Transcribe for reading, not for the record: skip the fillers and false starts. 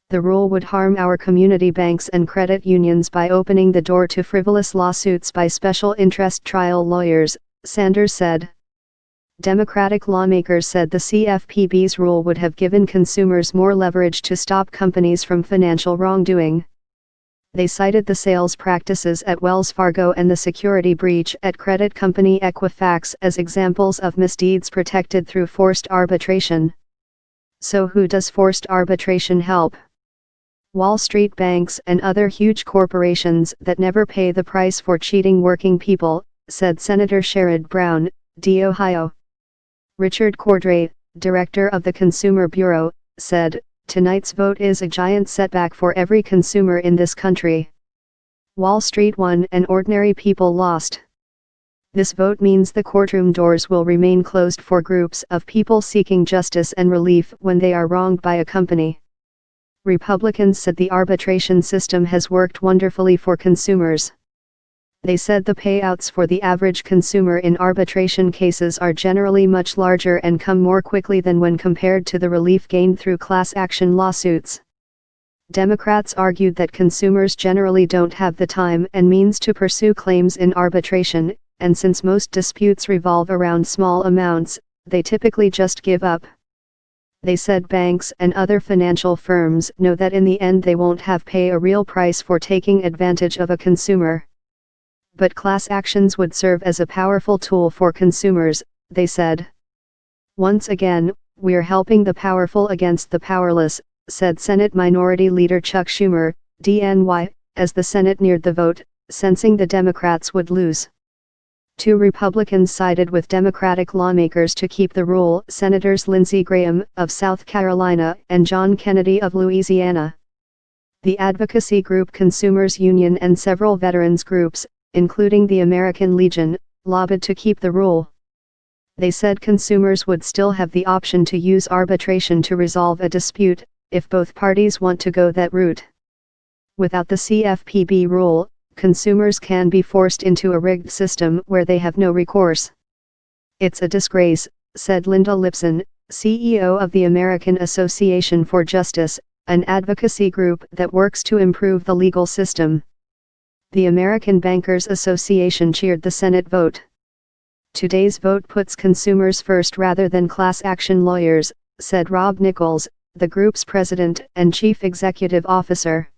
The rule would harm our community banks and credit unions by opening the door to frivolous lawsuits by special interest trial lawyers, Sanders said. Democratic lawmakers said the CFPB's rule would have given consumers more leverage to stop companies from financial wrongdoing. They cited the sales practices at Wells Fargo and the security breach at credit company Equifax as examples of misdeeds protected through forced arbitration. So who does forced arbitration help? Wall Street banks and other huge corporations that never pay the price for cheating working people, said Senator Sherrod Brown, D. Ohio. Richard Cordray, director of the Consumer Bureau, said, "Tonight's vote is a giant setback for every consumer in this country. Wall Street won and ordinary people lost. This vote means the courtroom doors will remain closed for groups of people seeking justice and relief when they are wronged by a company." Republicans said the arbitration system has worked wonderfully for consumers. They said the payouts for the average consumer in arbitration cases are generally much larger and come more quickly than when compared to the relief gained through class action lawsuits. Democrats argued that consumers generally don't have the time and means to pursue claims in arbitration, and since most disputes revolve around small amounts, they typically just give up. They said banks and other financial firms know that in the end they won't have to pay a real price for taking advantage of a consumer. But class actions would serve as a powerful tool for consumers, they said. "Once again, we're helping the powerful against the powerless," said Senate Minority Leader Chuck Schumer, DNY, as the Senate neared the vote, sensing the Democrats would lose. Two Republicans sided with Democratic lawmakers to keep the rule, Senators Lindsey Graham of South Carolina and John Kennedy of Louisiana. The advocacy group Consumers Union and several veterans groups, including the American Legion, lobbied to keep the rule. They said consumers would still have the option to use arbitration to resolve a dispute, if both parties want to go that route. Without the CFPB rule, consumers can be forced into a rigged system where they have no recourse. "It's a disgrace," said Linda Lipson, CEO of the American Association for Justice, an advocacy group that works to improve the legal system. The American Bankers Association cheered the Senate vote. "Today's vote puts consumers first rather than class action lawyers," said Rob Nichols, the group's president and chief executive officer.